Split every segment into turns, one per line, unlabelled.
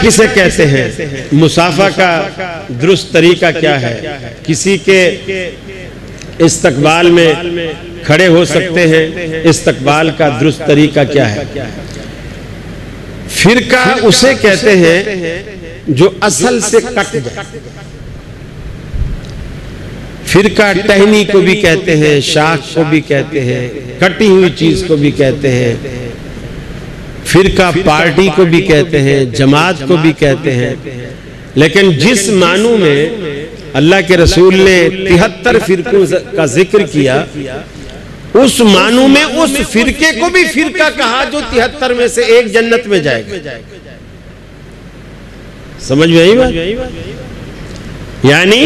کسے کہتے ہیں؟ مصافحہ کا درست طریقہ کیا ہے؟ کسی کے استقبال میں کھڑے ہو سکتے ہیں، استقبال کا درست طریقہ کیا ہے؟ فرقہ اسے کہتے ہیں جو اصل سے کٹ جائے۔ فرقہ ٹہنی کو بھی کہتے ہیں، شاخ کو بھی کہتے ہیں، کٹی ہوئی چیز کو بھی کہتے ہیں، فرقہ پارٹی کو بھی کہتے ہیں، جماعت کو بھی کہتے ہیں۔ لیکن جس معنی میں اللہ کے رسول نے 73 فرقوں کا ذکر کیا، اس معنی میں اس فرقے کو بھی فرقہ کہا جو 73 میں سے ایک جنت میں جائے گا۔ سمجھ میں آئی بات؟ یعنی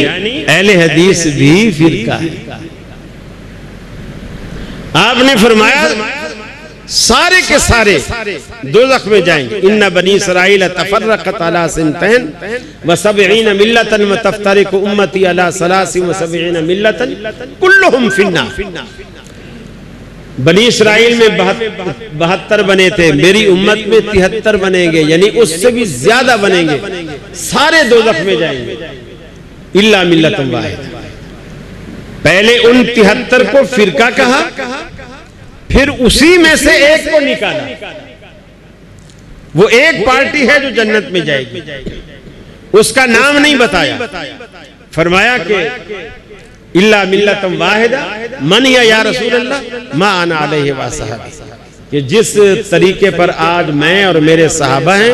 اہل حدیث بھی فرقہ ہے۔ آپ نے فرمایا سارے کے سارے دوزخ میں جائیں گے۔ ان بنی اسرائیل تفرقت علی سنتین و70 ملتا وتفترق امتی علی 73 ملتا کلہم فی النار۔ بنی اسرائیل میں 72 بنے تھے، میری امت میں 73 بنیں گے، یعنی اس سے بھی زیادہ بنیں گے، سارے دوزخ میں جائیں گے الا ملت واحد۔ پہلے ان 73 کو فرقہ کہا، پھر اسی میں سے ایک کو نکالا، وہ ایک پارٹی ہے جو جنت میں جائے گی، اس کا نام نہیں بتایا، فرمایا کہ الا ملت واحد من یا رسول اللہ ما انا علیہ وصحبہ، کہ جس طریقے پر آج میں اور میرے صحابہ ہیں،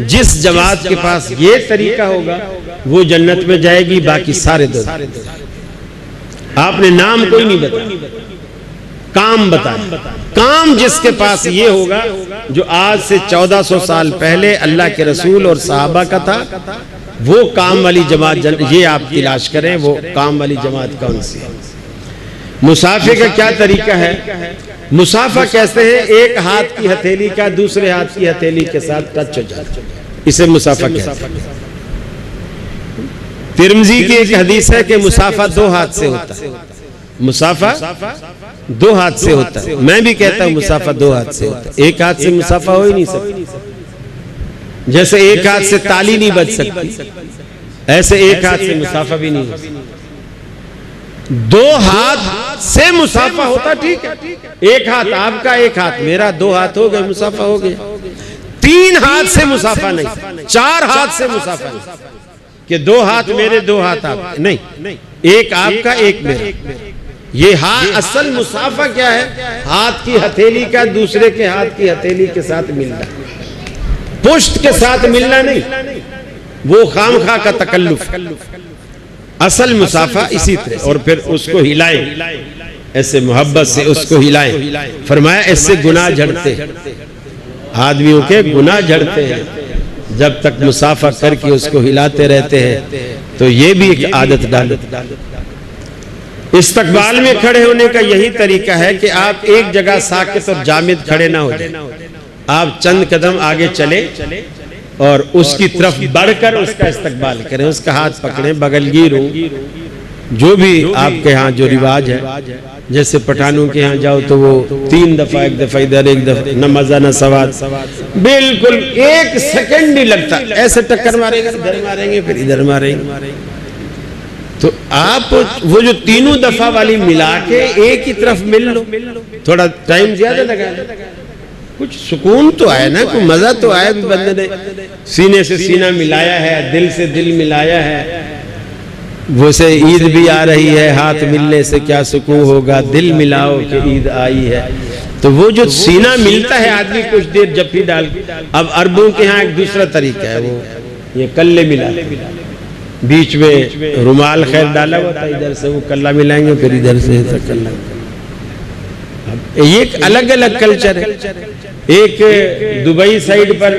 جس جماعت کے پاس یہ طریقہ ہوگا وہ جنت میں جائے گی، باقی سارے دوزخ۔ آپ نے نام کوئی نہیں بتایا، کام بتایا۔ کام جس کے پاس یہ ہوگا جو آج سے 1400 سال پہلے اللہ کے رسول اور صحابہ کا تھا، وہ کام والی جماعت یہ آپ تلاش کریں، وہ کام والی جماعت کون سی ہے۔ مصافحہ کا کیا طریقہ ہے؟ مصافحہ کہتے ہیں ایک ہاتھ کی ہتھیلی کا دوسرے ہاتھ کی ہتھیلی کے ساتھ ٹچ ہو جاتا، اسے مصافحہ کہتے ہیں۔ ترمذی کی ایک حدیث ہے کہ مصافحہ 2 ہاتھ سے ہوتا ہے، مصافحہ 2 ہاتھ سے ہوتا ہے۔ میں بھی کہتا ہوں مصافحہ 2 ہاتھ سے ہوتا ہے، ایک ہاتھ سے مصافحہ ہو ہی نہیں سکتا۔ جیسے ایک ہاتھ سے تالی نہیں بج سکتی، ایسے ایک ہاتھ سے مصافحہ بھی نہیں ہو سکتا۔ 2 ہاتھ سے مصافحہ ہوتا ٹھیک ہے، ایک ہاتھ آپ کا ایک ہاتھ میرا، 2 ہاتھ ہو گئے، مصافحہ ہو گیا۔ 3 ہاتھ سے مصافحہ نہیں، 4 ہاتھ سے مصافحہ نہیں، کہ 2 ہاتھ میرے 2 ہاتھ آپ نہیں، ایک آپ کا ایک میرا۔ یہ اصل مصافحہ کیا ہے؟ ہاتھ کی ہتھیلی کا دوسرے کے ہاتھ کی ہتھیلی کے ساتھ ملنا، پشت کے ساتھ ملنا نہیں، وہ خام خواہ کا تکلف۔ اصل مصافحہ اسی طرح، اور پھر اس کو ہلائیں، ایسے محبت سے اس کو ہلائیں۔ فرمایا اس سے گناہ جھڑتے ہیں، آدمیوں کے گناہ جھڑتے ہیں جب تک مصافحہ کر کے اس کو ہلاتے رہتے ہیں۔ تو یہ بھی ایک عادت ڈالو۔ استقبال میں کھڑے ہونے کا یہی طریقہ ہے کہ آپ ایک جگہ ساکت اور جامد کھڑے نہ ہو جائیں، آپ چند قدم آگے چلے اور اس کی طرف بڑھ کر اس کا استقبال کریں، اس کا ہاتھ پکڑیں، بغلگیر ہو، جو بھی آپ کے ہاں جو رواج ہے۔ جیسے پٹھانوں کے ہاں جاؤ تو وہ 3 دفعہ، ایک دفعہ ادھر، ایک دفعہ، نہ مزہ نہ سواد، بالکل 1 سیکنڈ نہیں لگتا، ایسے ٹکر ماریں گے، ادھر ماریں گے، پھر ادھر ماریں گے۔ تو آپ وہ جو 3 دفعہ والی ملا کے ایک ہی طرف مل لو، تھوڑا ٹائم زیادہ لگا لو، کچھ سکون تو آئے نا، کوئی مزہ تو آئے، بندے نے سینے سے سینہ ملایا ہے، دل سے دل ملایا ہے۔ ویسے عید بھی آ رہی ہے، ہاتھ ملنے سے کیا سکون ہوگا، دل ملاؤ کہ عید آئی ہے۔ تو وہ جو سینہ ملتا ہے آدمی کچھ دیر جپھی ڈال کے۔ اب عربوں کے ہاں ایک دوسرا طریقہ ہے، وہ یہ کلے ملاتے، بیچ میں رومال خیر ڈالا ہوا تھا، ادھر سے وہ کلہ ملائیں گے، پھر ادھر سے کلہ۔ یہ ایک الگ الگ کلچر ہے۔ ایک دبئی سائیڈ پر،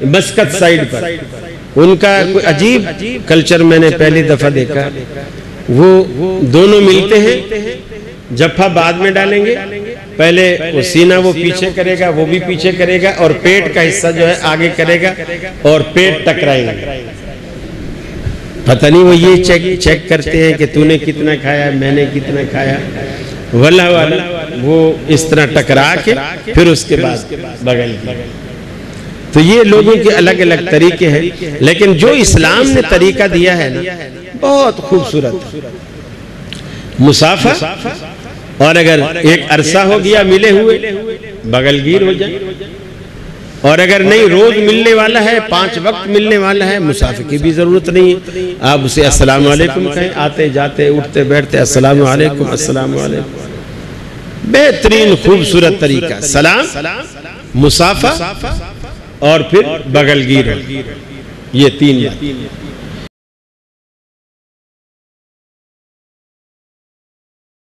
مسقط سائیڈ پر، ان کا کوئی عجیب کلچر میں نے پہلی دفعہ دیکھا۔ وہ دونوں ملتے ہیں، جپھا بعد میں ڈالیں گے، پہلے وہ سینہ وہ پیچھے کرے گا، وہ بھی پیچھے کرے گا، اور پیٹ کا حصہ جو ہے آگے کرے گا، اور پیٹ ٹکرائیں گے۔ پتہ نہیں وہ یہ چیک کرتے ہیں کہ تو نے کتنا کھایا، میں نے کتنا کھایا، واللہ والا وہ اس طرح ٹکرا کے پھر اس کے بعد بغل کی۔ تو یہ لوگوں کے الگ الگ طریقے ہیں، لیکن جو اسلام نے طریقہ دیا ہے نا بہت خوبصورت مسافہ. اور اگر ایک عرصہ ہو گیا ملے ہوئے بغل گیر ہو جائے، اور اگر نہیں روز ملنے والا ہے 5 وقت ملنے والا ہے مسافر کی بھی ضرورت نہیں ہے. آپ اسے السلام علیکم کہیں، آتے جاتے اٹھتے بیٹھتے السلام علیکم السلام علیکم. بہترین خوبصورت طریقہ سلام، مسافہ اور پھر بغل گیر، یہ 3 بات.